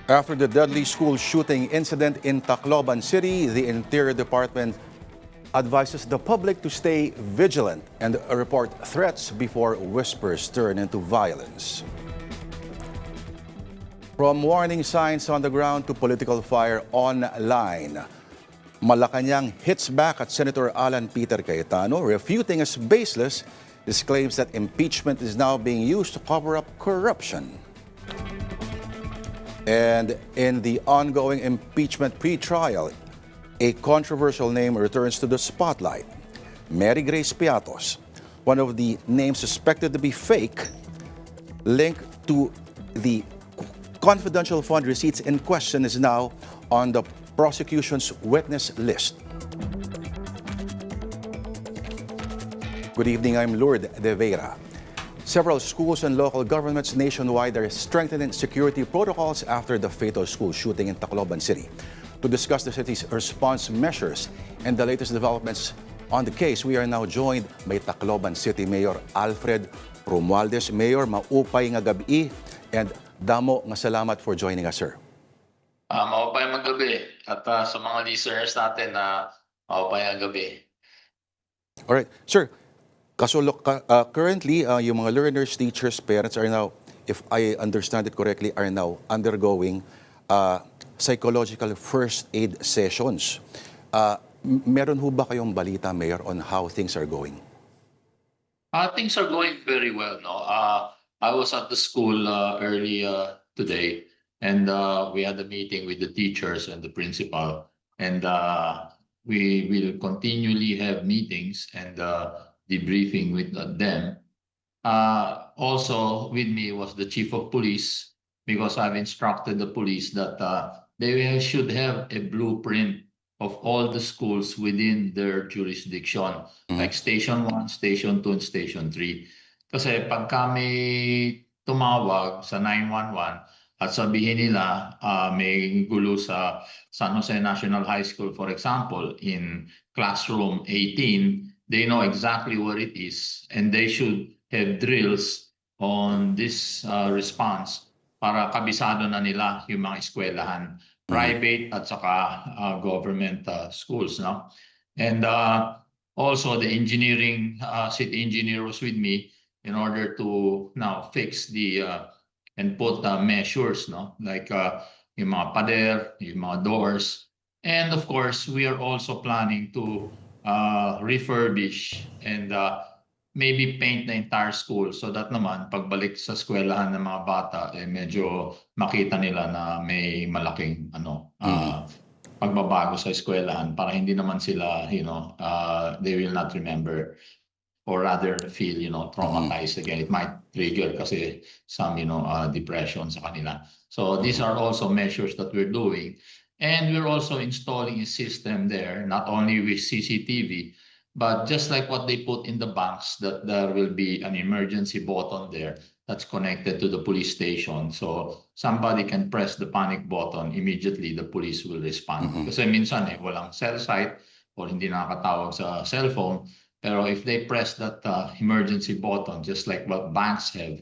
After the deadly school shooting incident in Tacloban City, the Interior Department advises the public to stay vigilant and report threats before whispers turn into violence. From warning signs on the ground to political fire online, Malacanang hits back at Senator Alan Peter Cayetano, refuting as baseless his claims that impeachment is now being used to cover up corruption. And in the ongoing impeachment pre-trial, a controversial name returns to the spotlight. Mary Grace Piatos, one of the names suspected to be fake, linked to the confidential fund receipts in question, is now on the prosecution's witness list. Good evening, I'm Lourdes De Vera. Several schools and local governments nationwide are strengthening security protocols after the fatal school shooting in Tacloban City. To discuss the city's response measures and the latest developments on the case, we are now joined by Tacloban City Mayor Alfred Romualdez. Mayor, maupay nga gabi and damo nga salamat for joining us, sir. Maupay ang gabi at sa mga listeners natin na maupay ang gabi. All right, sir. Currently, yung mga learners, teachers, parents are now, if I understand it correctly, are now undergoing psychological first aid sessions. Meron ho ba kayong balita, Mayor, on how things are going? Things are going very well. No? I was at the school early today, and we had a meeting with the teachers and the principal, and we will continually have meetings and debriefing with them. Also with me was the chief of police, because I've instructed the police that they should have a blueprint of all the schools within their jurisdiction, like Station 1, Station 2, and Station 3. Kasi pag kami tumawag sa 911 at sabihin nila may gulo sa San Jose National High School, for example, in classroom 18, they know exactly what it is, and they should have drills on this response para kabisado na nila yung mga eskwelahan, private at saka government schools. No? And also the engineering, city engineer was with me in order to now fix the and put measures, no? Like yung mga pader, yung mga doors. And of course, we are also planning to refurbish and maybe paint the entire school, so that naman pagbalik sa eskwelahan ng mga bata medyo makita nila na may malaking pagbabago sa eskwelahan, para hindi naman sila they will not remember, or rather feel traumatized again. It might trigger kasi some depression sa kanila. So these are also measures that we're doing. And we're also installing a system there, not only with CCTV, but just like what they put in the banks, that there will be an emergency button there that's connected to the police station. So somebody can press the panic button, immediately the police will respond. Kasi minsan walang cell site or hindi nakakatawag sa cellphone. Pero if they press that emergency button, just like what banks have,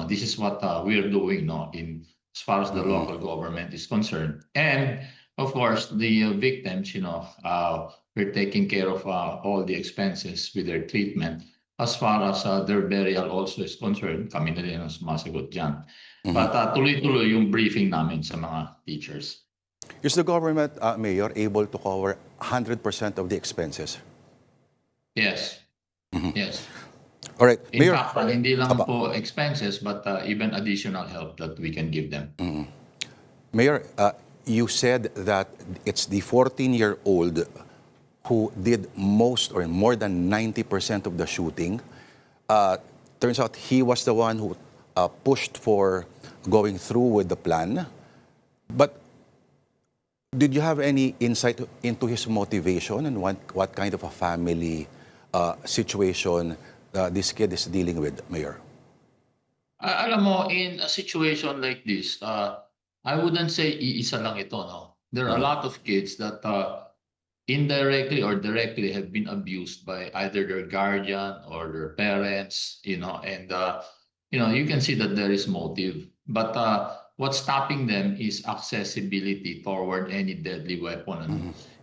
this is what we're doing in as far as the local government is concerned. And of course, the victims, we're taking care of all the expenses with their treatment. As far as their burial also is concerned, kami na rin ang sumasagot dyan. But tuloy-tuloy yung briefing namin sa mga teachers. Is the government, Mayor, able to cover 100% of the expenses? Yes. Yes. All right, In Mayor. fact, hindi lang po expenses, but even additional help that we can give them. Mayor, you said that it's the 14-year-old who did most or more than 90% of the shooting. Turns out he was the one who pushed for going through with the plan. But did you have any insight into his motivation and what kind of a family situation this kid is dealing with, Mayor? Alam mo, in a situation like this, I wouldn't say iisa lang ito. No? There are a lot of kids that indirectly or directly have been abused by either their guardian or their parents, and you can see that there is motive. But what's stopping them is accessibility toward any deadly weapon. Ano?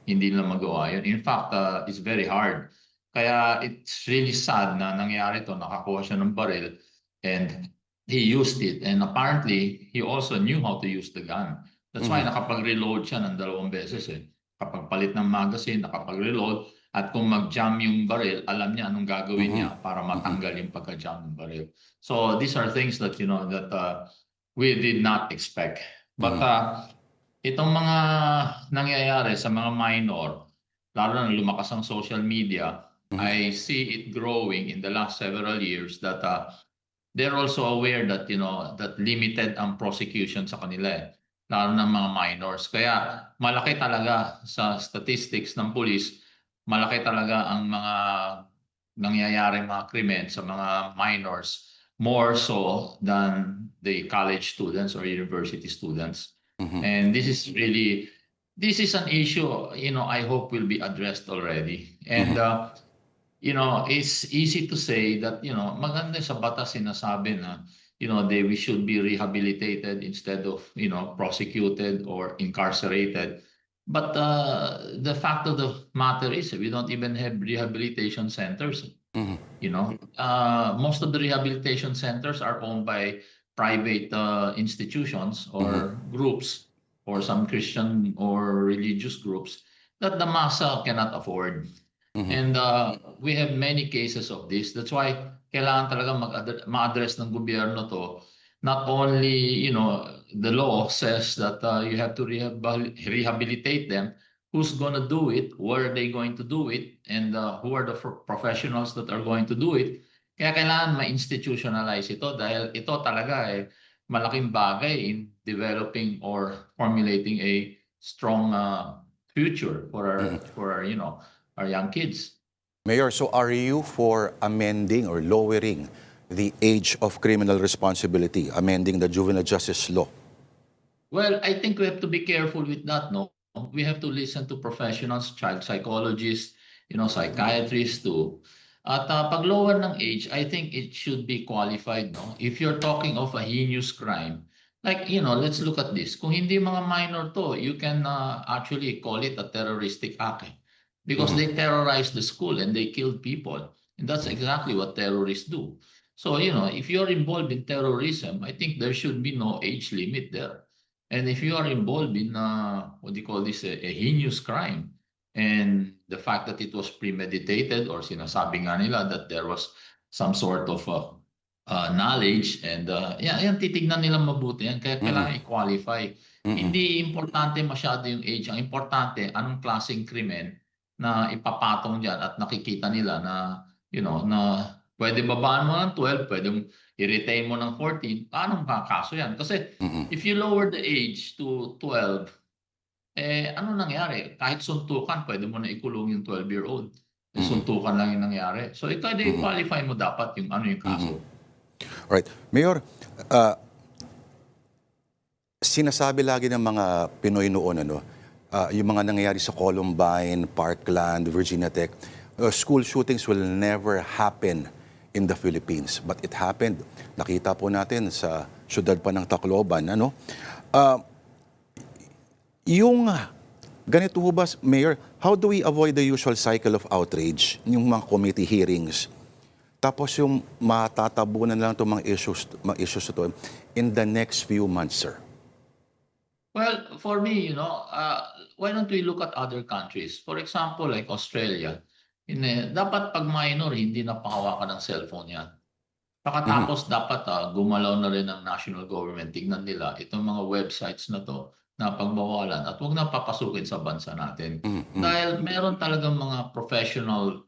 Hindi nila magawa yun. In fact, it's very hard. Kaya it's really sad na nangyari to, nakakuha siya ng baril and he used it. And apparently, he also knew how to use the gun. That's why nakapag-reload siya ng 2 beses eh. Kapag palit ng magazine, nakapag-reload. At kung mag-jam yung baril, alam niya anong gagawin niya para matanggal yung pagka-jam ng baril. So these are things that, you know, that we did not expect. But itong mga nangyayari sa mga minor, lalo na lumakas ang social media, I see it growing in the last several years that they're also aware that, you know, that limited ang prosecution sa kanila eh, lalo ng mga minors. Kaya malaki talaga sa statistics ng police, malaki talaga ang mga nangyayari mga krimen sa mga minors, more so than the college students or university students. And this is really, this is an issue, you know, I hope will be addressed already. And you know, it's easy to say that, you know, maganda sa batas sinasabi na, you know, we should be rehabilitated instead of, you know, prosecuted or incarcerated. But the fact of the matter is we don't even have rehabilitation centers. You know, most of the rehabilitation centers are owned by private institutions or groups or some Christian or religious groups that the massa cannot afford. And we have many cases of this. That's why kailangan talaga ma-address ng gobyerno to. Not only, you know, the law says that you have to rehabilitate them. Who's going to do it? Where are they going to do it? And who are the professionals that are going to do it? Kaya kailangan ma-institutionalize ito dahil ito talaga eh, malaking bagay in developing or formulating a strong future for our, you know, our young kids. Mayor, so are you for amending or lowering the age of criminal responsibility, amending the juvenile justice law? Well, I think we have to be careful with that, no? We have to listen to professionals, child psychologists, you know, psychiatrists too. At pag lower ng age, I think it should be qualified, no? If you're talking of a heinous crime, like, you know, let's look at this. Kung hindi mga minor to, you can actually call it a terroristic act. Because they terrorized the school and they killed people. And that's exactly what terrorists do. So, you know, if you're involved in terrorism, I think there should be no age limit there. And if you are involved in, what do you call this, a heinous crime, and the fact that it was premeditated or sinasabi nga nila that there was some sort of knowledge and yan titignan nila mabuti yan. Kaya kailangan i-qualify. Hindi importante masyado yung age. Ang importante, anong klaseng krimen na ipapatong dyan at nakikita nila na, you know, na pwede babaan mo ng 12, pwede i-retain mo ng 14, paano makakaso yan? Kasi if you lower the age to 12, eh ano nangyari? Kahit suntukan, pwede mo na ikulong yung 12-year-old. Suntukan lang yung nangyari. So ikaw i-qualify mo dapat yung ano yung kaso. Right. Mayor, sinasabi lagi ng mga Pinoy noon, ano, yung mga nangyayari sa Columbine, Parkland, Virginia Tech, school shootings will never happen in the Philippines. But it happened. Nakita po natin sa syudad pa ng Tacloban. Ano? Yung ganito ho ba, Mayor, how do we avoid the usual cycle of outrage, yung mga committee hearings, tapos yung matatabunan lang itong mga issues ito in the next few months, sir? Well, for me, you know, why don't we look at other countries? For example, like Australia. Dapat pag minor, hindi na pakawakan ng cellphone yan. Pakatapos dapat gumalaw na rin ng national government. Tignan nila itong mga websites na to na pagbawalan at huwag na papasukin sa bansa natin. Dahil meron talagang mga professional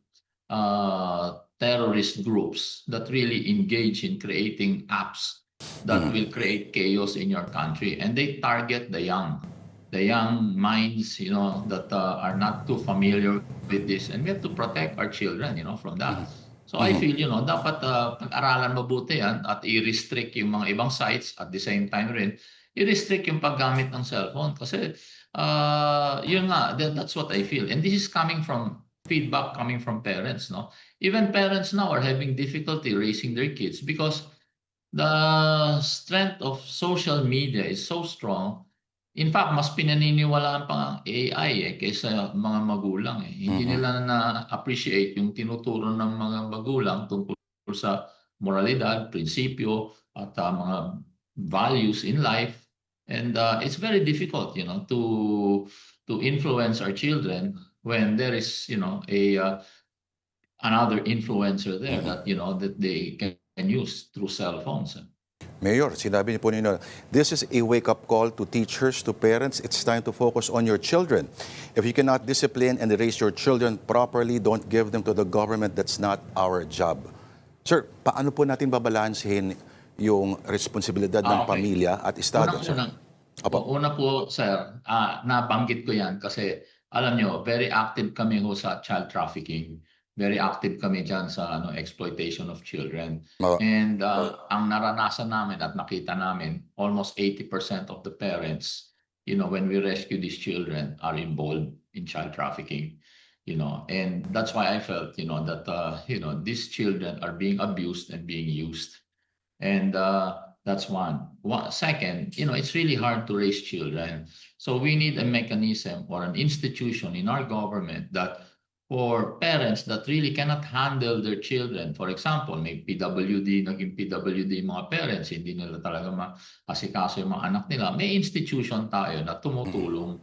terrorist groups that really engage in creating apps that will create chaos in your country, and they target the young minds, you know, that are not too familiar with this, and we have to protect our children, you know, from that. So I feel, you know, dapat pag-aralan mabuti yan at i-restrict yung mga ibang sites at the same time rin i-restrict yung paggamit ng cellphone kasi yun nga, that's what I feel, and this is coming from feedback coming from parents, no? Even parents now are having difficulty raising their kids because the strength of social media is so strong. In fact, mas pinaniniwalaan pa ang AI kaysa mga magulang eh. Hindi nila na-appreciate yung tinuturo ng mga magulang tungkol sa moralidad, prinsipyo, at mga values in life. And it's very difficult, to influence our children when there is, another influencer there that they can use through cell phones. Mayor, sinabi niyo po ninyo, this is a wake-up call to teachers, to parents. It's time to focus on your children. If you cannot discipline and raise your children properly, don't give them to the government. That's not our job. Sir, paano po natin babalansehin yung responsibilidad ng Okay. pamilya at estado? Sir? Una po, sir, nabanggit ko yan kasi alam nyo, very active kami ho sa child trafficking. Very active kami dyan sa exploitation of children. Oo. And ang naranasan namin at nakita namin, almost 80% of the parents, when we rescue these children, are involved in child trafficking. And that's why I felt, that, these children are being abused and being used. And that's one. Second, it's really hard to raise children. So we need a mechanism or an institution in our government that for parents that really cannot handle their children. For example, may naging PWD mga parents, hindi nila talaga maasikaso yung mga anak nila. May institution tayo na tumutulong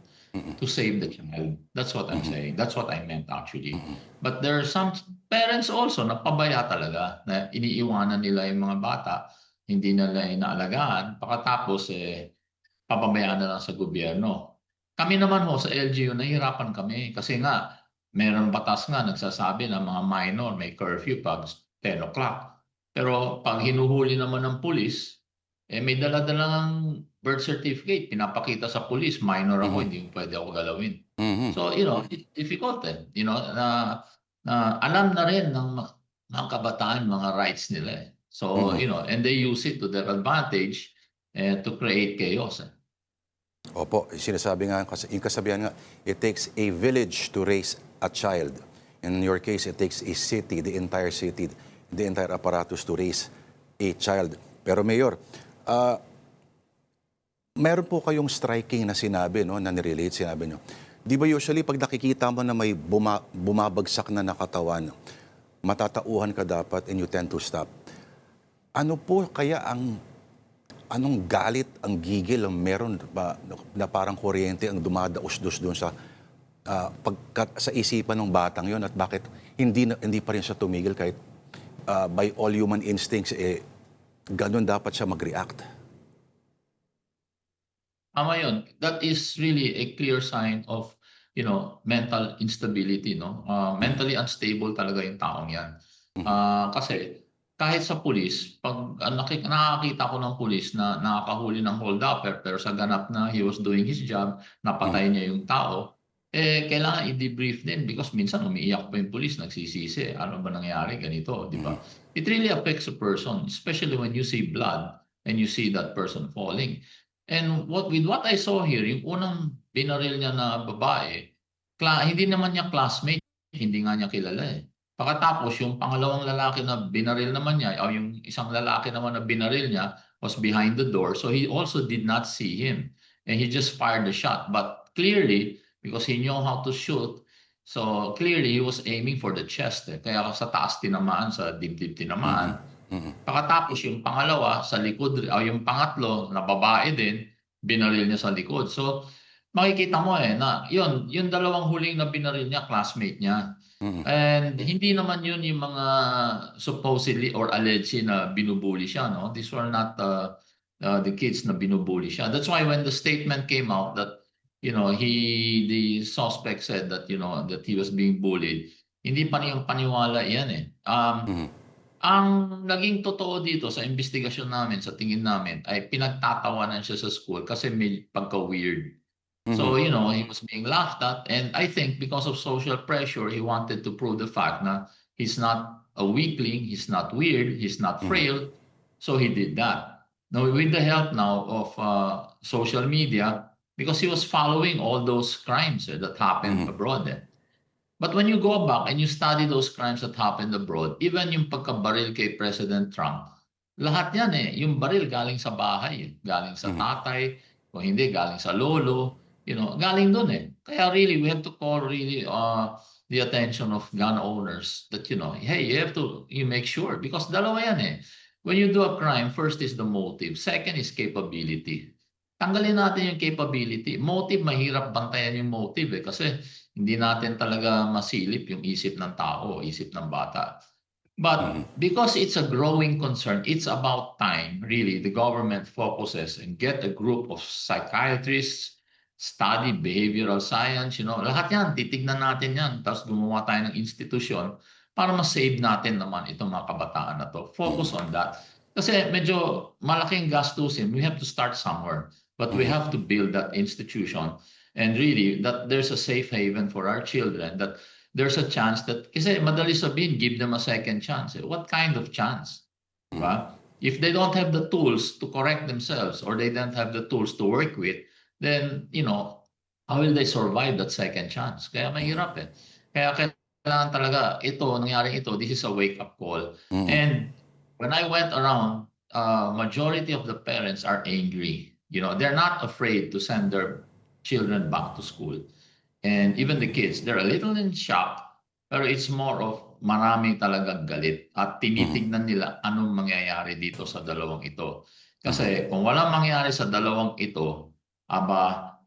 to save the child. That's what I'm saying. That's what I meant actually. But there are some parents also na pabaya talaga, na iniiwanan nila yung mga bata, hindi nila inaalagaan, pagkatapos papabayaan na lang sa gobyerno. Kami naman ho sa LGU, nahihirapan kami kasi nga, meron batas nga nagsasabi na mga minor may curfew pag 10 o'clock. Pero pag hinuhuli naman ng pulis, may dala-dalang birth certificate, pinapakita sa pulis, minor ako, hindi pwede ako galawin. So, it's difficult na alam na rin ng mga kabataan mga rights nila. So, and they use it to their advantage to create chaos. Opo, sinasabi nga, yung kasabihan nga, it takes a village to raise a child. In your case, it takes a city, the entire apparatus to raise a child. Pero Mayor, meron po kayong striking na sinabi, no, na nirelate, sinabi nyo. Di ba usually pag nakikita mo na may bumabagsak na nakatawan, matatauhan ka dapat and you tend to stop. Ano po kaya anong galit, ang gigil, ang meron ba, na parang kuryente ang dumadaos-dos doon sa sa isipan ng batang yon at bakit hindi pa rin siya tumigil kahit by all human instincts ganun dapat siya mag-react? Tama yun. That is really a clear sign of mental instability, no? Mentally unstable talaga yung taong yan. Kasi kahit sa pulis, pag nakakita ko ng pulis na nakakahuli ng hold-upper pero sa ganap na he was doing his job, napatay niya yung tao, kailangan i-debrief din because minsan umiiyak pa yung pulis, nagsisisi. Ano ba nangyari? Ganito, di ba? It really affects a person, especially when you see blood and you see that person falling. And with what I saw here, yung unang binaril niya na babae, hindi naman niya classmate, hindi nga niya kilala eh. Pagkatapos, yung pangalawang lalaki na binaril naman niya, o yung isang lalaki naman na binaril niya was behind the door. So he also did not see him. And he just fired the shot. But clearly, because he knew how to shoot, so clearly he was aiming for the chest. Kaya sa taas tinamaan, sa dibdib tinamaan. Pagkatapos yung pangalawa, sa likod, o yung pangatlo, na babae din, binaril niya sa likod. So makikita mo na yung dalawang huling na binaril niya, classmate niya. And hindi naman yun yung mga supposedly or alleged na binubuli siya, no? These were not the kids na binubuli siya. That's why when the statement came out that the suspect said that that he was being bullied, hindi pa niyang paniwala yan Ang naging totoo dito sa investigasyon namin, sa tingin namin, ay pinagtatawanan siya sa school kasi may pagka-weird. So, he was being laughed at. And I think because of social pressure, he wanted to prove the fact na he's not a weakling, he's not weird, he's not frail. So he did that. Now, with the help now of social media, because he was following all those crimes that happened abroad. But when you go back and you study those crimes that happened abroad, even yung pagkabaril kay President Trump, lahat yan yung baril galing sa bahay, galing sa tatay, o hindi, galing sa lolo, galing doon Kaya really, we have to call really the attention of gun owners that, hey, you make sure, because dalawa yan. When you do a crime, first is the motive, second is capability. Tanggalin natin yung capability. Motive, mahirap bantayan yung motive kasi hindi natin talaga masilip yung isip ng tao, isip ng bata. But because it's a growing concern, it's about time, really, the government focuses and get a group of psychiatrists, study behavioral science, lahat yan, titignan natin yan, tapos gumawa tayo ng institusyon para ma-save natin naman itong mga kabataan na to. Focus on that. Kasi medyo malaking gastusin, we have to start somewhere, but we have to build that institution and really that there's a safe haven for our children, that there's a chance that, kasi madali sabihin, give them a second chance. What kind of chance? Diba? If they don't have the tools to correct themselves or they don't have the tools to work with, then, how will they survive that second chance? Kaya mahirap Kaya kailangan talaga, nangyari ito, this is a wake-up call. And when I went around, majority of the parents are angry. They're not afraid to send their children back to school. And even the kids, they're a little in shock, pero it's more of maraming talagang galit at tinitignan nila anong mangyayari dito sa dalawang ito. Kasi kung walang mangyayari sa dalawang ito,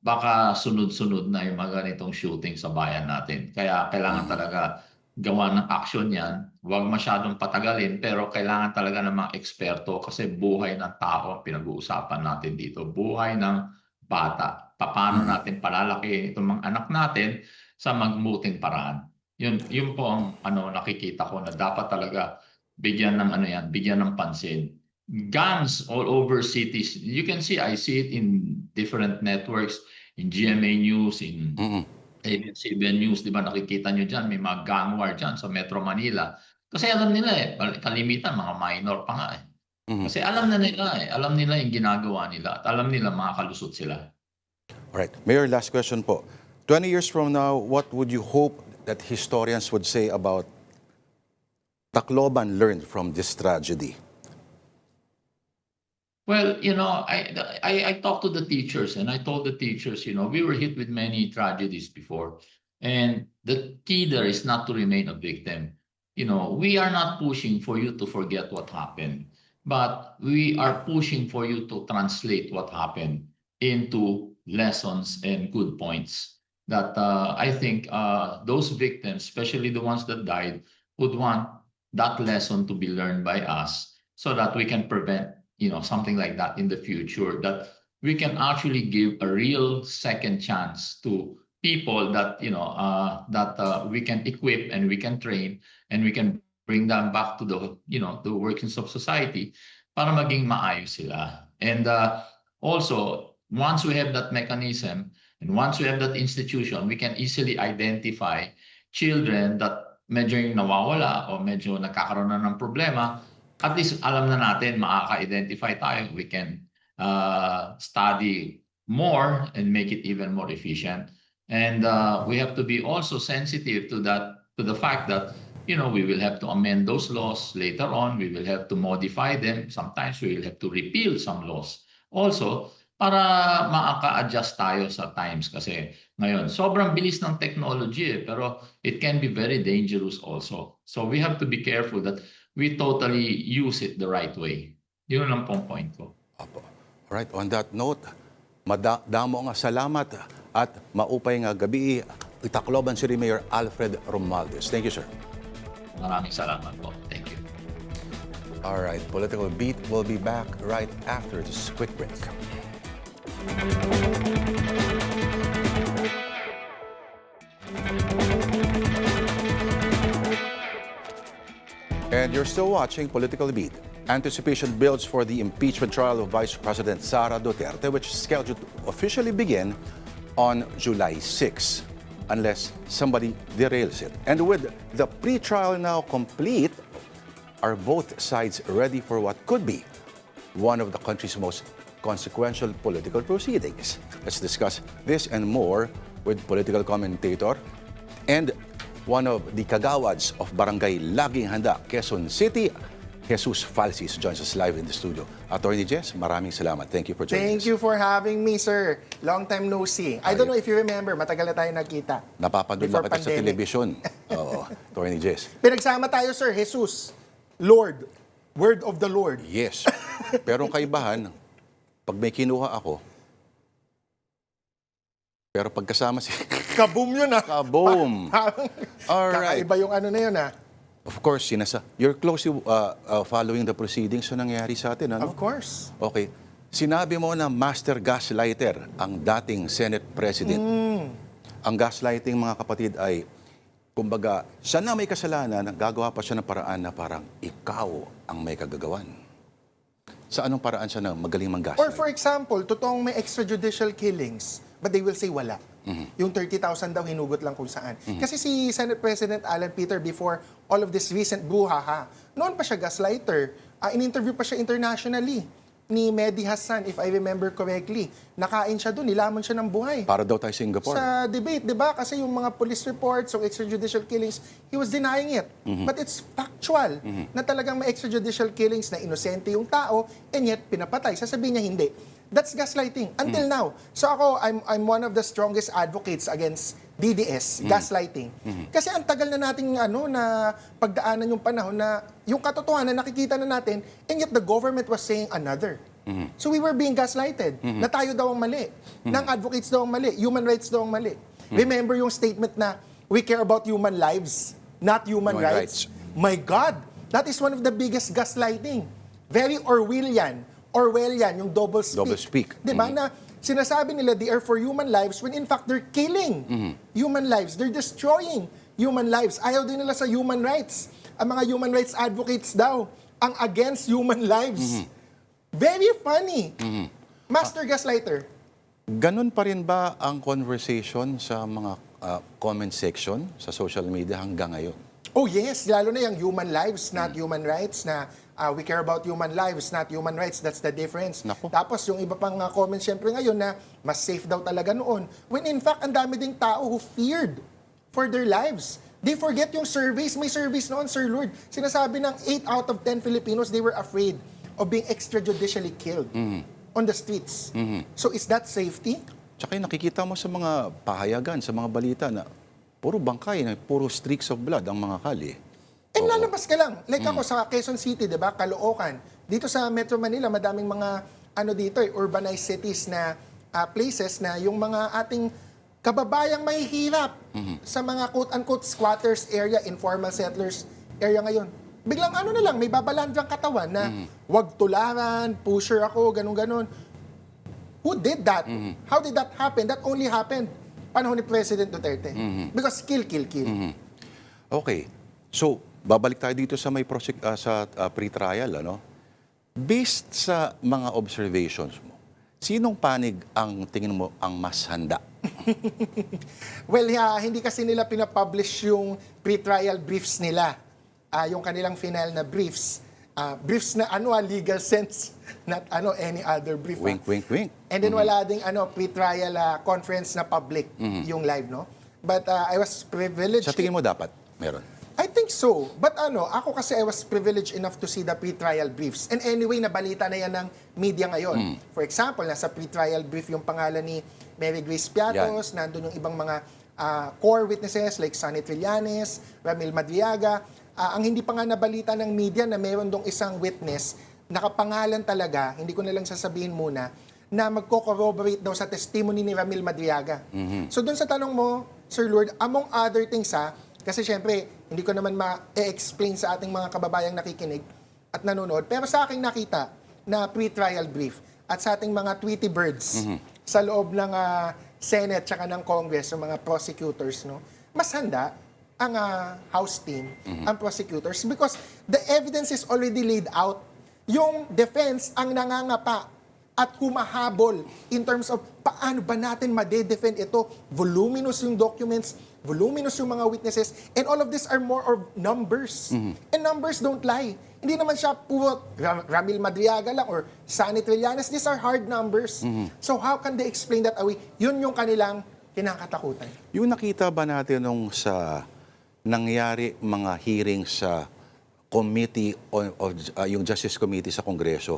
baka sunod-sunod na yung mga ganitong shooting sa bayan natin. Kaya kailangan talaga gawa ng action yan. Huwag masyadong patagalin, pero kailangan talaga ng mga eksperto kasi buhay ng tao ang pinag-uusapan natin dito. Buhay ng bata. Paano natin palalaki itong mga anak natin sa magmuting paraan. Yun po ang nakikita ko na dapat talaga bigyan ng bigyan ng pansin. Guns all over cities. You can see, I see it in different networks, in GMA News, in ABS-CBN News, di ba nakikita nyo dyan, may mga gang war dyan sa Metro Manila. Kasi alam nila kalimitan, mga minor pa nga Kasi alam nila yung ginagawa nila at alam nila makakalusot sila. All right. Mayor, last question po. 20 years from now, what would you hope that historians would say about Tacloban learned from this tragedy? Well, I talked to the teachers and I told the teachers, we were hit with many tragedies before. And the key there is not to remain a victim. We are not pushing for you to forget what happened, but we are pushing for you to translate what happened into lessons and good points that I think those victims, especially the ones that died, would want that lesson to be learned by us so that we can prevent something like that in the future, that we can actually give a real second chance to people that we can equip and we can train and we can bring them back to the workings of society para maging maayos sila. And also, once we have that mechanism and once we have that institution, we can easily identify children that medyo yung nawawala o medyo nagkakaroon na ng problema. At least alam na natin, makaka-identify tayo. We can study more and make it even more efficient. And we have to be also sensitive to the fact that we will have to amend those laws later on. We will have to modify them. Sometimes we will have to repeal some laws. Also, para maka-adjust tayo sa times kasi ngayon sobrang bilis ng technology pero it can be very dangerous also. So we have to be careful that we totally use it the right way. Yun lang pong point ko. Alright, on that note, damo nga salamat at maupay nga gabi Tacloban City Mayor Alfred Romualdez. Thank you, sir. Maraming salamat po. Thank you. Alright, Political Beat will be back right after this quick break. And you're still watching Political Beat. Anticipation builds for the impeachment trial of Vice President Sara Duterte, which is scheduled to officially begin on July 6, unless somebody derails it. And with the pre-trial now complete, are both sides ready for what could be one of the country's most consequential political proceedings? Let's discuss this and more with political commentator and one of the kagawads of Barangay Laging Handa, Quezon City, Jesus Falsis joins us live in the studio. Attorney Jess, maraming salamat. Thank you for joining Thank us. you for having me, sir. Long time no see. I don't know if you remember, matagal na tayo nagkita. Napapanood Before na kita sa pandemic. telebisyon. Oo, Attorney Jess. Pinagsama tayo, sir. Jesus, Lord, Word of the Lord. Yes. Pero ang kaibahan, pag may kinuha ako, pero pagkasama si... Kaboom yun, ah. Kaboom! Alright. Kakaiba yung ano na yun, ah. Of course, you're closely following the proceedings na nangyari sa atin, ano? Of course. Okay. Sinabi mo na master gaslighter ang dating Senate President. Ang gaslighting, mga kapatid, ay, kumbaga, siya na may kasalanan, gagawa pa siya ng paraan na parang ikaw ang may kagagawan. Sa anong paraan siya na magaling Or mang-gaslight? for example, totoong may extrajudicial killings, but they will say wala. Yung 30,000 daw hinugot lang kung saan. Kasi si Senate President Alan Peter, before all of this recent brouhaha, noon pa siya gaslighter. In-interview pa siya internationally ni Mehdi Hassan, if I remember correctly. Nakain siya doon, nilamon siya ng buhay. Para daw tayo Singapore. Sa debate, di ba? Kasi yung mga police reports, yung extrajudicial killings, he was denying it. But it's factual na talagang may extrajudicial killings na inosente yung tao and yet pinapatay. Sasabihin niya hindi. That's gaslighting until now. So ako, I'm one of the strongest advocates against DDS, gaslighting. Kasi ang tagal na nating na pagdaanan yung panahon na yung katotohanan nakikita na natin and yet the government was saying another. So we were being gaslighted na tayo daw ang mali, ng advocates daw ang mali, human rights daw ang mali. Remember yung statement na we care about human lives, not human Human rights. rights. My God, that is one of the biggest gaslighting. Very Orwellian, yung double speak. Double speak. Di ba? Na sinasabi nila they are for human lives when in fact they're killing human lives. They're destroying human lives. Ayaw din nila sa human rights. Ang mga human rights advocates daw ang against human lives. Very funny. Master gaslighter. Ganon pa rin ba ang conversation sa mga comment section sa social media hanggang ngayon? Oh yes, lalo na yung human lives, not human rights, na we care about human lives, not human rights. That's the difference. Naku. Tapos yung iba pang comments syempre ngayon na mas safe daw talaga noon. When in fact, ang dami ding tao who feared for their lives. They forget yung surveys. May surveys noon, Sir Lord. Sinasabi ng 8 out of 10 Filipinos, they were afraid of being extrajudicially killed on the streets. So is that safety? Tsaka yung nakikita mo sa mga pahayagan, sa mga balita na puro bangkay, puro streaks of blood ang mga kali. And lalabas ka lang. Like ako sa Quezon City, di ba? Caloocan. Dito sa Metro Manila, madaming mga urbanized cities na places na yung mga ating kababayang mahihirap sa mga quote-unquote squatters area, informal settlers area ngayon. Biglang na lang, may babalandrang katawan na wag tularan, pusher ako, ganun-ganun. Who did that? How did that happen? That only happened panahon ni President Duterte. Because kill. Okay. So, babalik tayo dito sa may pre-trial, ano? Based sa mga observations mo, sinong panig ang tingin mo ang mas handa? Well, hindi kasi nila pinapublish yung pre-trial briefs nila. Yung kanilang final na briefs. Briefs na legal sense, not any other brief. Wink, wink, wink. And then wala ding pre-trial conference na public yung live, no? But I was privileged. Sa tingin mo dapat meron? I think so. But ako kasi I was privileged enough to see the pre-trial briefs. And anyway, nabalita na yan ng media ngayon. For example, nasa pre-trial brief yung pangalan ni Mary Grace Piatos, nandun yung ibang mga core witnesses like Sonny Trillanes, Ramil Madriaga. Ang hindi pa nga nabalita ng media na meron dong isang witness, nakapangalan talaga, hindi ko na lang sasabihin muna, na magko-corroborate daw sa testimony ni Ramil Madriaga. So doon sa tanong mo, Sir Lord, among other things kasi syempre, hindi ko naman ma-explain sa ating mga kababayang nakikinig at nanonood. Pero sa aking nakita na pre-trial brief at sa ating mga Tweety birds sa loob ng Senate tsaka ng Congress, yung mga prosecutors, no, mas handa ang House team, ang prosecutors, because the evidence is already laid out. Yung defense ang nangangapa at humahabol in terms of paano ba natin ma-defend ito. Voluminous yung documents, voluminous yung mga witnesses, and all of this are more of numbers. And numbers don't lie. Hindi naman siya puro Ramil Madriaga lang or Sonny Trillanes. These are hard numbers. So how can they explain that away? Yun yung kanilang kinakatakutan. Yung nakita ba natin nung sa nangyari mga hearing sa committee yung Justice Committee sa Kongreso,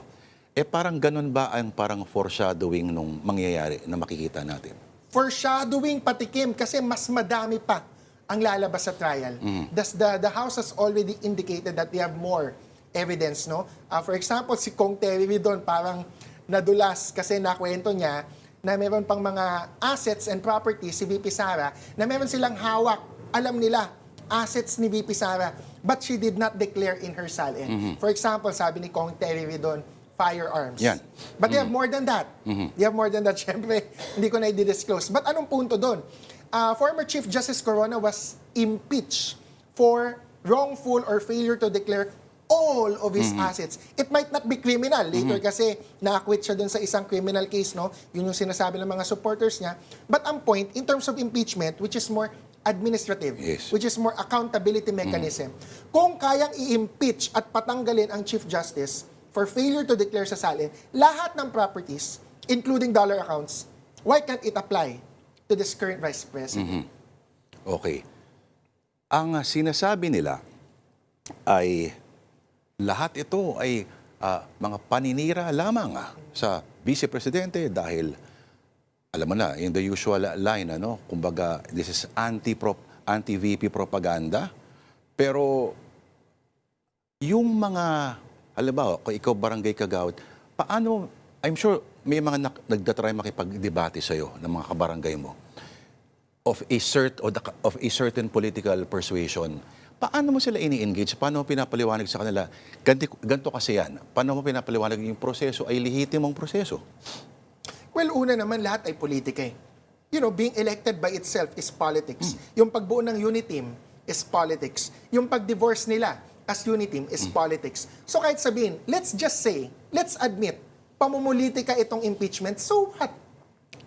parang ganun ba ang parang foreshadowing nung mangyayari na makikita natin? Foreshadowing patikim kasi mas madami pa ang lalabas sa trial. The House has already indicated that they have more evidence, no? For example, si Kong Terry doon parang nadulas kasi nakwento niya na meron pang mga assets and properties si VP Sara na meron silang hawak. Alam nila, assets ni VP Sara, but she did not declare in her SALN. For example, sabi ni Kong Terry doon, firearms. Yan. But they have more than that. They have more than that. Siyempre, hindi ko na i-disclose. But anong punto doon? Former Chief Justice Corona was impeached for wrongful or failure to declare all of his assets. It might not be criminal. Later kasi na-acquit siya dun sa isang criminal case, no? Yun yung sinasabi ng mga supporters niya. But ang point, in terms of impeachment, which is more administrative, Yes. which is more accountability mechanism, kung kayang i-impeach at patanggalin ang Chief Justice for failure to declare sa salin, lahat ng properties, including dollar accounts, why can't it apply to this current Vice President? Okay. Ang sinasabi nila ay lahat ito ay mga paninira lamang sa Vice Presidente dahil alam mo na, in the usual line, kumbaga, this is anti-VP propaganda. Pero yung mga, halimbawa, kung ikaw barangay kagawad, paano, I'm sure may mga nagdatry makipag-debate sa'yo ng mga kabarangay mo of a certain political persuasion. Paano mo sila ini-engage? Paano mo pinapaliwanag sa kanila? Ganito kasi yan. Paano mo pinapaliwanag yung proseso ay lehitimong proseso? Well, una naman, lahat ay politika eh. You know, being elected by itself is politics. Yung pagbuo ng Uniteam is politics. Yung pag-divorce nila as Uniteam is politics. So kahit sabihin, let's just say, let's admit, pamumulitika itong impeachment, so what?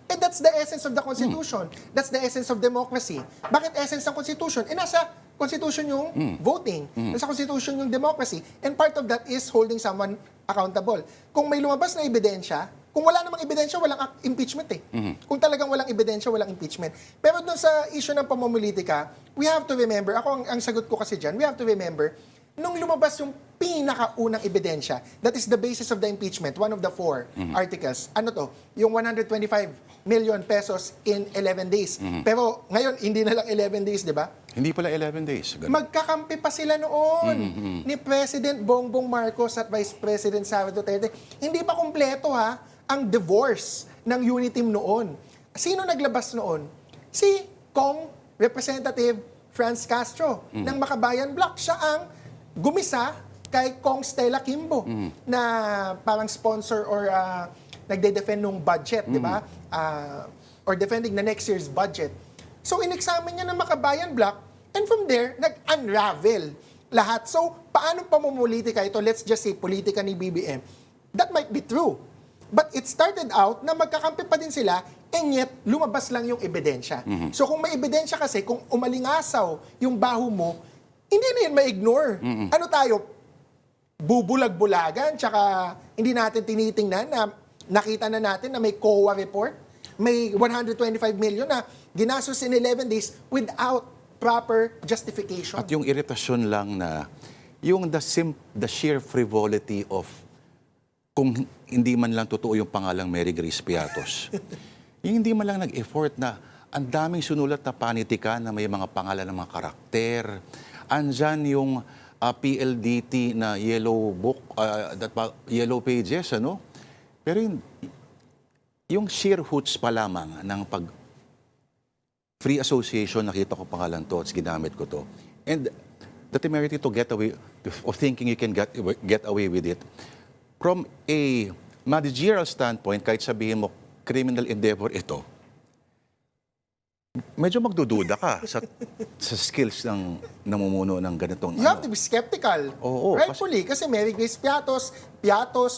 And that's the essence of the Constitution. That's the essence of democracy. Bakit essence ng Constitution? Nasa Constitution yung voting. Nasa Constitution yung democracy. And part of that is holding someone accountable. Kung may lumabas na ebidensya, kung wala namang ebidensya, walang impeachment eh. Kung talagang walang ebidensya, walang impeachment. Pero doon sa issue ng pamumulitika, we have to remember, ang sagot ko kasi dyan, we have to remember, nung lumabas yung pinakaunang ebidensya, that is the basis of the impeachment, one of the 4 articles. Ano to? Yung 125 million pesos in 11 days. Pero ngayon, hindi na lang 11 days, di ba? Hindi pala 11 days. Ganun. Magkakampi pa sila noon ni President Bongbong Marcos at Vice President Sara Duterte. Hindi pa kumpleto ang divorce ng Uniteam noon. Sino naglabas noon? Si Kong Representative Franz Castro ng Makabayan Bloc. Siya ang gumisa kay Kong Stella Kimbo na parang sponsor or nagde-defend ng budget, di ba? Or defending the next year's budget. So, in-examine niya ng Makabayan Bloc and from there, nag-unravel lahat. So, paano pamumulitika ito? Let's just say, politika ni BBM. That might be true. But it started out na magkakampi pa din sila and yet, lumabas lang yung ebidensya. So, kung may ebidensya kasi, kung umalingasaw yung baho mo, hindi na yun ma-ignore. Ano tayo? Bubulag-bulagan, tsaka hindi natin tinitingnan na nakita na natin na may COA report, may 125 million na ginastos in 11 days without proper justification. At yung iritasyon lang na, yung the sheer frivolity of kung hindi man lang totoo yung pangalang Mary Grace Piatos. Yung hindi man lang nag-effort na ang daming sunulat na panitika na may mga pangalan ng mga karakter. Andyan yung PLDT na yellow book, yellow pages, ano? Pero yung sheer hoots pa lamang ng free association, nakita ko pangalan to, at ginamit ko to. And the temerity to get away, of thinking you can get away with it, from a managerial standpoint, kahit sabihin mo, criminal endeavor ito, medyo magdududa ka sa skills ng namumuno ng ganitong You have to be skeptical. Oo, Rightfully, kasi Mary Grace Piatos,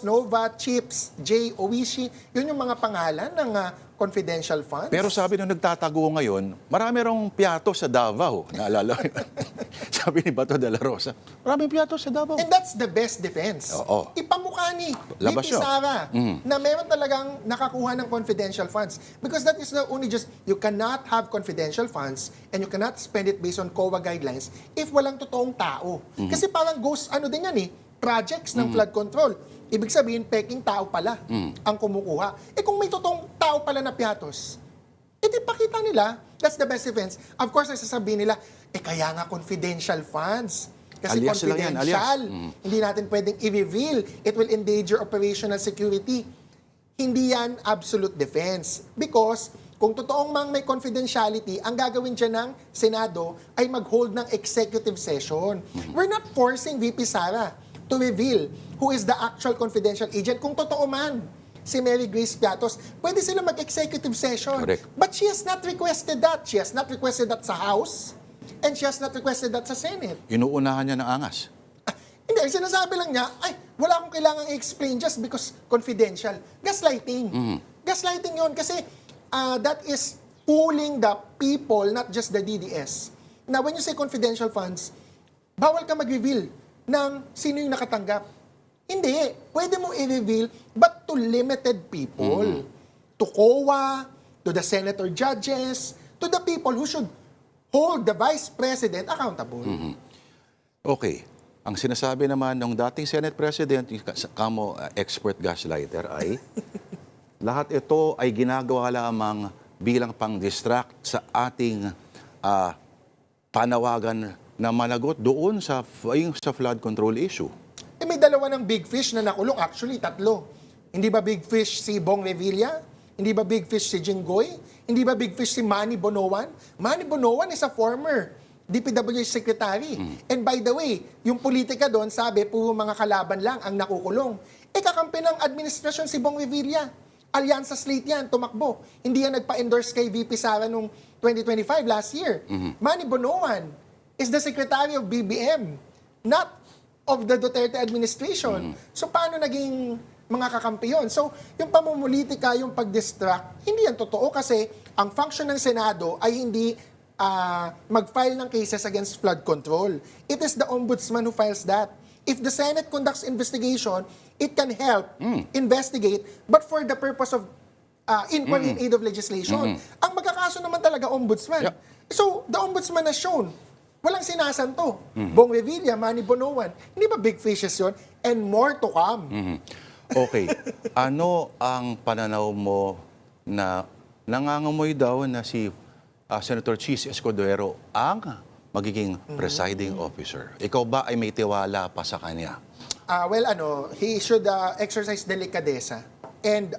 Nova, Chips, Jay, Oishi, yun yung mga pangalan ng confidential funds. Pero sabi nung nagtatago ngayon, marami rong Piatos sa Davao. Naalala ko yun. sabi ni Bato de la Rosa, maraming piyatos sa Davao. And that's the best defense. Oo. Ipamukha ni Labas VP yun. Sara na meron talagang nakakuha ng confidential funds. Because that is the only you cannot have confidential funds and you cannot spend it based on COA guidelines if walang totoong tao. Kasi parang ghost, din yan projects ng flood control. Ibig sabihin, peking tao pala ang kumukuha. Kung may totoong tao pala na piyatos, pakita nila, that's the best defense. Of course, sasabihin nila, kaya nga confidential funds. Kasi Alias lang yan, confidential. alias. Hindi natin pwedeng i-reveal. It will endanger operational security. Hindi yan absolute defense. Because kung totoong mang may confidentiality, ang gagawin dyan ng Senado ay mag-hold ng executive session. We're not forcing VP Sara to reveal who is the actual confidential agent. Kung totoo man si Mary Grace Piatos, pwede sila mag-executive session. Correct. But she has not requested that. She has not requested that sa House and she has not requested that sa Senate. Inuunahan niya ng angas. Hindi, sinasabi lang niya, wala akong kailangang i-explain just because confidential. Gaslighting. Gaslighting yon kasi that is fooling the people, not just the DDS. Now, when you say confidential funds, bawal ka mag-reveal ng sino yung nakatanggap. Hindi. Pwede mo i-reveal, but to limited people. To COA, to the senator judges, to the people who should hold the vice president accountable. Okay. Ang sinasabi naman ng dating Senate President, kamo expert gaslighter, ay lahat ito ay ginagawa lamang bilang pang-distract sa ating panawagan na managot doon sa flood control issue. May dalawa ng big fish na nakulong. Actually, 3. Hindi ba big fish si Bong Revilla? Hindi ba big fish si Jinggoy? Hindi ba big fish si Manny Bonoan? Manny Bonoan is a former DPWH secretary. And by the way, yung politika doon, sabi, puro mga kalaban lang ang nakukulong. Kakampi ng administrasyon si Bong Revilla. Alyansa slate yan, tumakbo. Hindi yan nagpa-endorse kay VP Sara noong 2025, last year. Manny Bonoan is the secretary of BBM, not of the Duterte administration. So, paano naging mga kakampi yun? So, yung pamumulitika, yung pag-distract, hindi yan totoo kasi ang function ng Senado ay hindi mag-file ng cases against flood control. It is the ombudsman who files that. If the Senate conducts investigation, it can help investigate, but for the purpose of inquiry in aid of legislation. Ang magkakaso naman talaga ombudsman. Yep. So, the ombudsman has shown, walang sinasanto. Bong Revilla, Manny Bonoan. Hindi ba big fishes yun? And more to come. Okay. Ano ang pananaw mo na nangangamoy daw na si Senator Chis Escudero ang magiging presiding officer? Ikaw ba ay may tiwala pa sa kanya? He should exercise delicadeza and